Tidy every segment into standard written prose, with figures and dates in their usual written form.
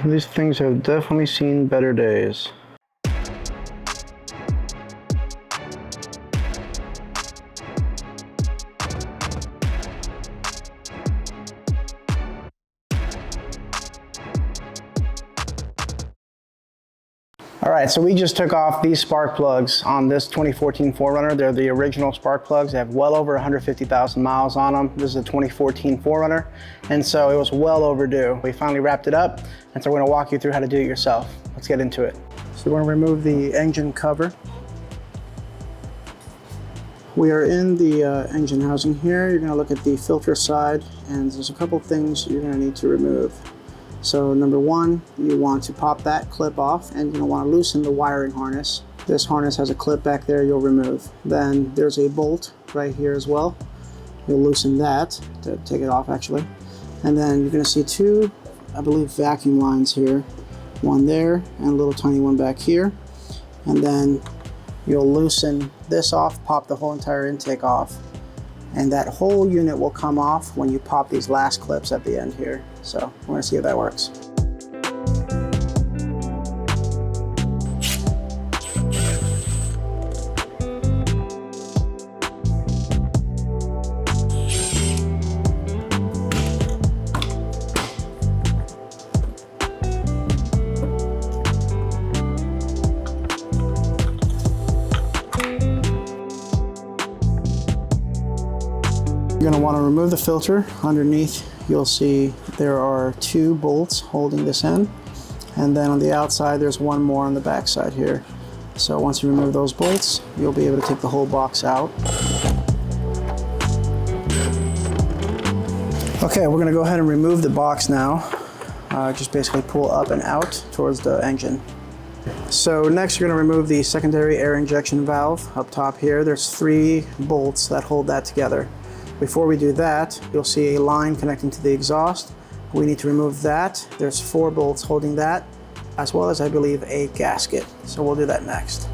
These things have definitely seen better days. All right, so we just took off these spark plugs on this 2014 4Runner. They're the original spark plugs. They have well over 150,000 miles on them. This is a 2014 4Runner, and so it was well overdue. We finally wrapped it up, and so we're gonna walk you through how to do it yourself. Let's get into it. So we're gonna remove the engine cover. We are in the engine housing here. You're gonna look at the filter side, and there's a couple things you're gonna need to remove. So number one, you want to pop that clip off, and you're gonna want to loosen the wiring harness. This harness has a clip back there you'll remove. Then there's a bolt right here as well. You'll loosen that to take it off actually. And then you're gonna see two, I believe, vacuum lines here. One there and a little tiny one back here. And then you'll loosen this off, pop the whole entire intake off. And that whole unit will come off when you pop these last clips at the end here. So we're gonna see if that works. You're going to want to remove the filter. Underneath you'll see there are two bolts holding this in, and then on the outside there's one more on the back side here. So once you remove those bolts, you'll be able to take the whole box out. Okay, we're going to go ahead and remove the box now. Just basically pull up and out towards the engine. So next you're going to remove the secondary air injection valve up top here. There's 3 bolts that hold that together. Before we do that, you'll see a line connecting to the exhaust. We need to remove that. There's 4 bolts holding that, as well as, I believe, a gasket. So we'll do that next.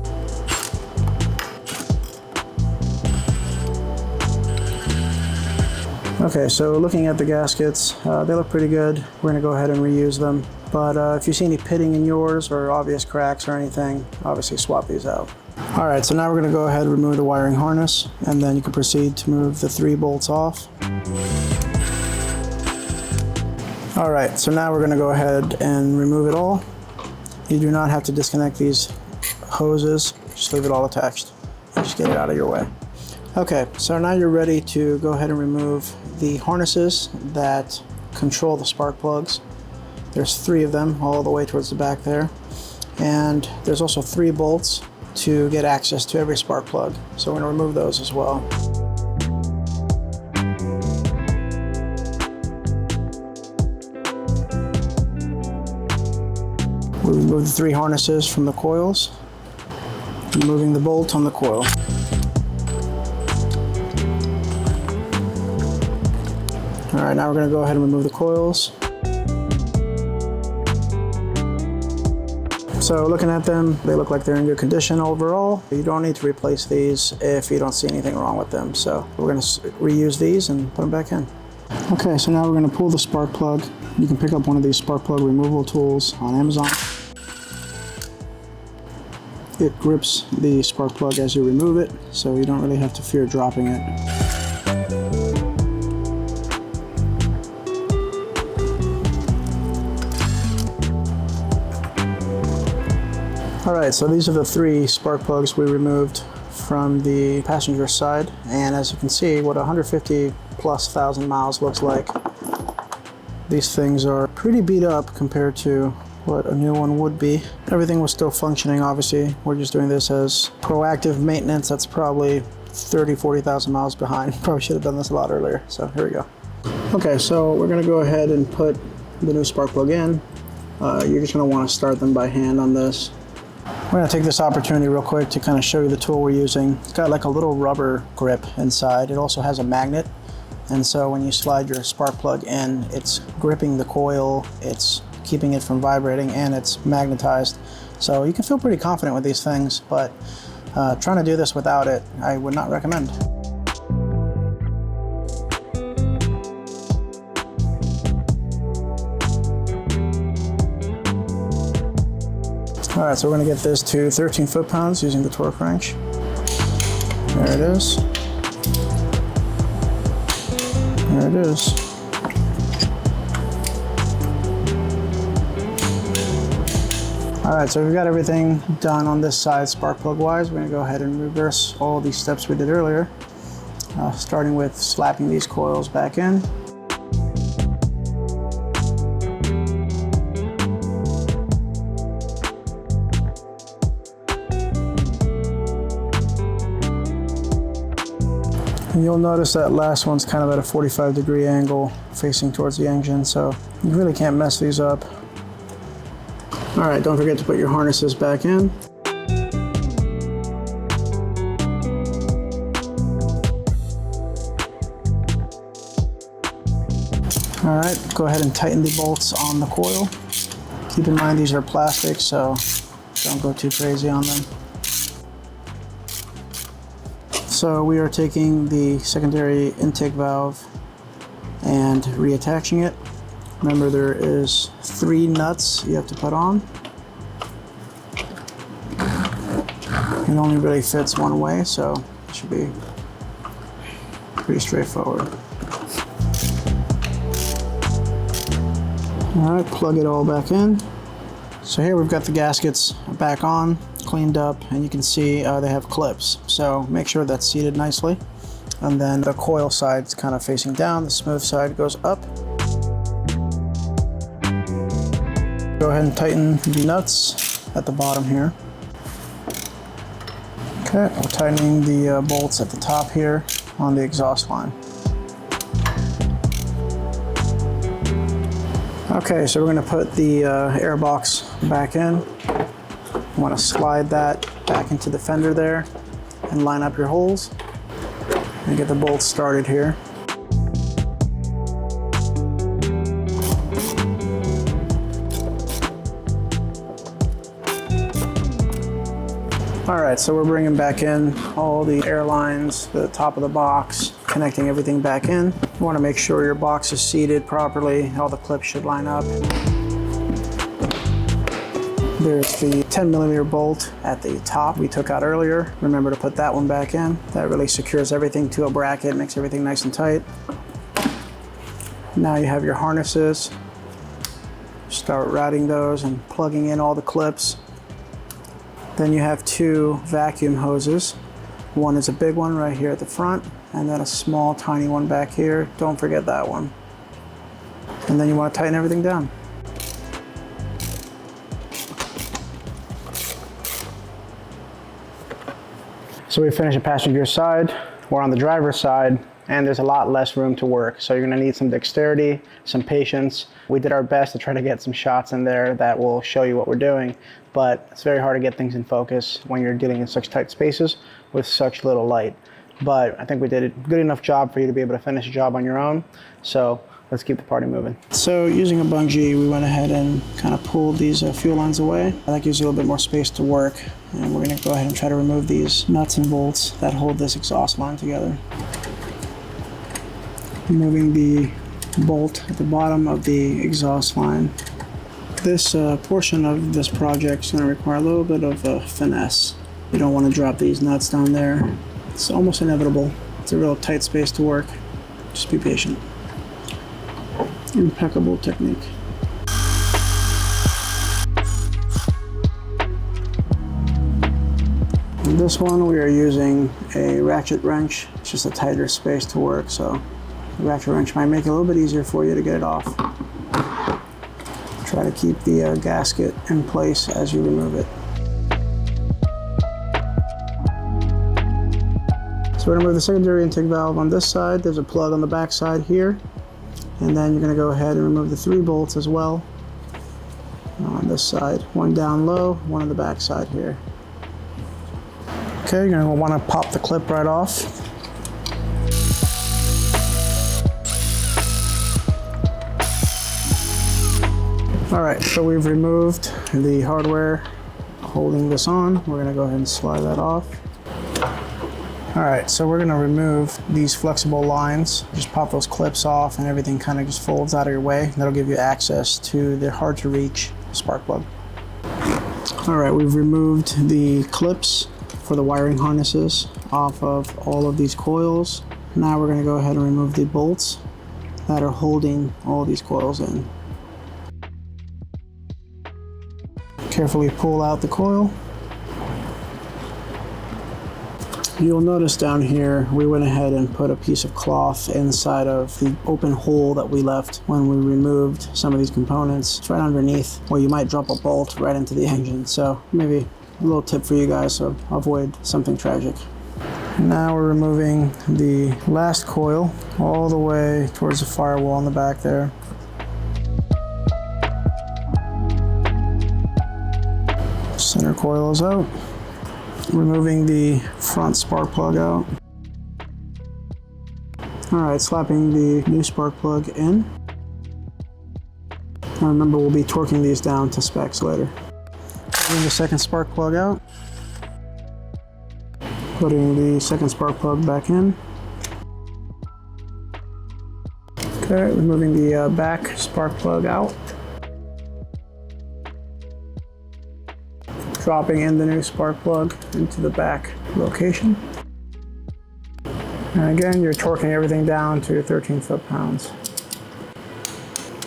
Okay, so looking at the gaskets, they look pretty good. We're gonna go ahead and reuse them. But if you see any pitting in yours or obvious cracks or anything, obviously swap these out. All right, so now we're gonna go ahead and remove the wiring harness, and then you can proceed to move the 3 bolts off. All right, so now we're gonna go ahead and remove it all. You do not have to disconnect these hoses, just leave it all attached and just get it out of your way. Okay, so now you're ready to go ahead and remove the harnesses that control the spark plugs. There's 3 of them all the way towards the back there. And there's also 3 bolts to get access to every spark plug. So we're going to remove those as well. We remove the 3 harnesses from the coils, removing the bolt on the coil. All right, now we're going to go ahead and remove the coils. So looking at them, they look like they're in good condition overall. You don't need to replace these if you don't see anything wrong with them. So we're going to reuse these and put them back in. Okay, so now we're going to pull the spark plug. You can pick up one of these spark plug removal tools on Amazon. It grips the spark plug as you remove it, so you don't really have to fear dropping it. Alright, so these are the 3 spark plugs we removed from the passenger side, and as you can see what 150,000+ miles looks like. These things are pretty beat up compared to what a new one would be. Everything was still functioning, obviously. We're just doing this as proactive maintenance. That's probably 40,000 miles behind. Probably should have done this a lot earlier, so here we go. Okay, so we're going to go ahead and put the new spark plug in. You're just going to want to start them by hand on this. We're going to take this opportunity real quick to kind of show you the tool we're using. It's got like a little rubber grip inside. It also has a magnet, and so when you slide your spark plug in, it's gripping the coil, it's keeping it from vibrating, and it's magnetized. So you can feel pretty confident with these things, but trying to do this without it, I would not recommend. All right, so we're gonna get this to 13 foot-pounds using the torque wrench. There it is. There it is. All right, so we've got everything done on this side spark plug wise. We're gonna go ahead and reverse all these steps we did earlier, starting with slapping these coils back in. And you'll notice that last one's kind of at a 45-degree angle facing towards the engine, so you really can't mess these up. All right, don't forget to put your harnesses back in. All right, go ahead and tighten the bolts on the coil. Keep in mind these are plastic, so don't go too crazy on them. So we are taking the secondary intake valve and reattaching it. Remember, there is 3 nuts you have to put on. It only really fits one way, so it should be pretty straightforward. All right, plug it all back in. So here we've got the gaskets back on, cleaned up, and you can see they have clips. So make sure that's seated nicely. And then the coil side's kind of facing down, the smooth side goes up. Go ahead and tighten the nuts at the bottom here. Okay, we're tightening the bolts at the top here on the exhaust line. Okay, so we're going to put the air box back in. You want to slide that back into the fender there and line up your holes and get the bolts started here. All right, so we're bringing back in all the air lines, the top of the box, connecting everything back in. You want to make sure your box is seated properly. All the clips should line up. There's the 10mm bolt at the top we took out earlier. Remember to put that one back in. That really secures everything to a bracket, makes everything nice and tight. Now you have your harnesses. Start routing those and plugging in all the clips. Then you have 2 vacuum hoses. One is a big one right here at the front, and then a small, tiny one back here. Don't forget that one. And then you want to tighten everything down. So we finished the passenger side. We're on the driver's side, and there's a lot less room to work. So you're gonna need some dexterity, some patience. We did our best to try to get some shots in there that will show you what we're doing, but it's very hard to get things in focus when you're dealing in such tight spaces with such little light. But I think we did a good enough job for you to be able to finish the job on your own. So let's keep the party moving. So using a bungee, we went ahead and kind of pulled these fuel lines away. That gives you a little bit more space to work. And we're gonna go ahead and try to remove these nuts and bolts that hold this exhaust line together. Removing the bolt at the bottom of the exhaust line. This portion of this project is going to require a little bit of finesse. You don't want to drop these nuts down there. It's almost inevitable. It's a real tight space to work. Just be patient. Impeccable technique. In this one we are using a ratchet wrench. It's just a tighter space to work, so the ratchet wrench might make it a little bit easier for you to get it off. Try to keep the gasket in place as you remove it. So we're going to remove the secondary intake valve on this side. There's a plug on the back side here. And then you're going to go ahead and remove the 3 bolts as well on this side. One down low, one on the back side here. Okay, you're going to want to pop the clip right off. All right, so we've removed the hardware holding this on. We're going to go ahead and slide that off. All right, so we're going to remove these flexible lines. Just pop those clips off and everything kind of just folds out of your way. That'll give you access to the hard to reach spark plug. All right, we've removed the clips for the wiring harnesses off of all of these coils. Now we're going to go ahead and remove the bolts that are holding all these coils in. Carefully pull out the coil. You'll notice down here we went ahead and put a piece of cloth inside of the open hole that we left when we removed some of these components. It's right underneath where you might drop a bolt right into the engine. So maybe a little tip for you guys, so avoid something tragic. Now we're removing the last coil all the way towards the firewall in the back there. Center coil is out. Removing the front spark plug out. All right, slapping the new spark plug in. Now remember, we'll be torquing these down to specs later. Putting the second spark plug out. Putting the second spark plug back in. Okay, removing the back spark plug out. Dropping in the new spark plug into the back location. And again, you're torquing everything down to 13 foot-pounds.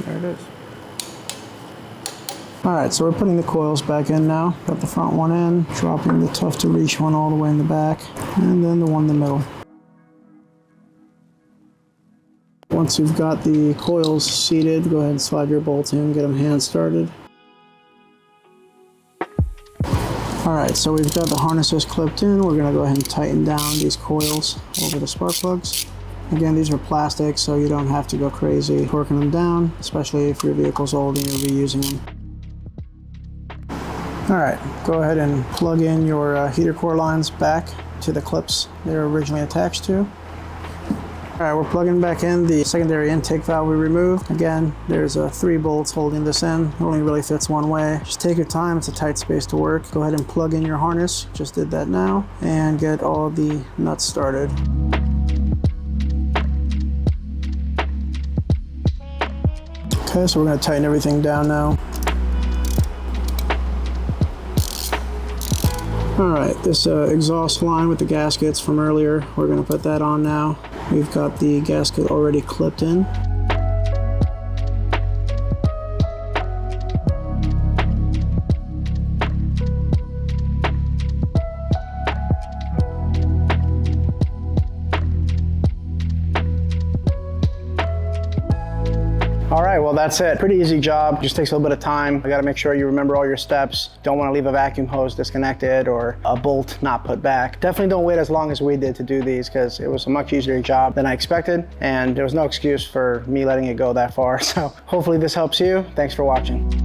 There it is. All right, so we're putting the coils back in now. Got the front one in, dropping the tough to reach one all the way in the back, and then the one in the middle. Once you've got the coils seated, go ahead and slide your bolts in, get them hand started. All right, so we've got the harnesses clipped in. We're gonna go ahead and tighten down these coils over the spark plugs. Again, these are plastic, so you don't have to go crazy torquing them down, especially if your vehicle's old and you'll be using them. All right, go ahead and plug in your heater core lines back to the clips they were originally attached to. All right, we're plugging back in the secondary intake valve we removed. Again, there's 3 bolts holding this in. It only really fits one way. Just take your time, it's a tight space to work. Go ahead and plug in your harness, just did that now, and get all the nuts started. Okay, so we're gonna tighten everything down now. All right, this exhaust line with the gaskets from earlier, we're gonna put that on now. We've got the gasket already clipped in. All right, well, that's it. Pretty easy job. Just takes a little bit of time. You gotta make sure you remember all your steps. Don't wanna leave a vacuum hose disconnected or a bolt not put back. Definitely don't wait as long as we did to do these, because it was a much easier job than I expected, and there was no excuse for me letting it go that far. So hopefully this helps you. Thanks for watching.